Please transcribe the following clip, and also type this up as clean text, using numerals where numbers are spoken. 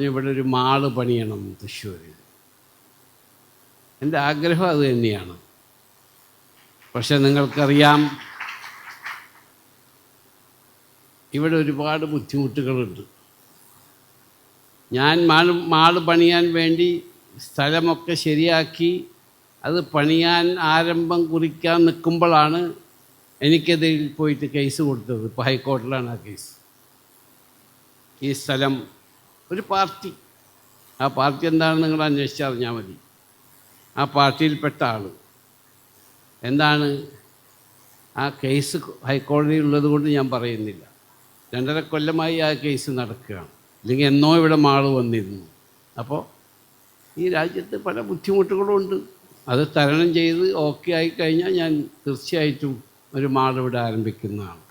ഇവിടെ ഒരു മാള് പണിയണം തൃശ്ശൂർ. എൻ്റെ ആഗ്രഹം അത് തന്നെയാണ്. പക്ഷെ നിങ്ങൾക്കറിയാം, ഇവിടെ ഒരുപാട് ബുദ്ധിമുട്ടുകളുണ്ട്. ഞാൻ മാള് പണിയാൻ വേണ്ടി സ്ഥലമൊക്കെ ശരിയാക്കി അത് പണിയാൻ ആരംഭം കുറിക്കാൻ നിൽക്കുമ്പോഴാണ് എനിക്കെതിരിൽ പോയിട്ട് കേസ് കൊടുത്തത്. ഇപ്പോൾ ഹൈക്കോടതിയിലാണ് ആ കേസ്. ഈ സ്ഥലം ഒരു പാർട്ടി, ആ പാർട്ടി എന്താണെന്ന് നിങ്ങൾ അന്വേഷിച്ചറിഞ്ഞാൽ മതി. ആ പാർട്ടിയിൽപ്പെട്ട ആൾ എന്താണ്, ആ കേസ് ഹൈക്കോടതിയിൽ ഉള്ളത് കൊണ്ട് ഞാൻ പറയുന്നില്ല. 2.5 കൊല്ലമായി ആ കേസ് നടക്കുകയാണ്. അല്ലെങ്കിൽ എന്നോ ഇവിടെ മാള് വന്നിരുന്നു. അപ്പോൾ ഈ രാജ്യത്ത് പല ബുദ്ധിമുട്ടുകളുമുണ്ട്. അത് തരണം ചെയ്ത് ഓക്കെ ആയിക്കഴിഞ്ഞാൽ ഞാൻ തീർച്ചയായിട്ടും ഒരു മാൾ ഇവിടെ ആരംഭിക്കുന്നതാണ്.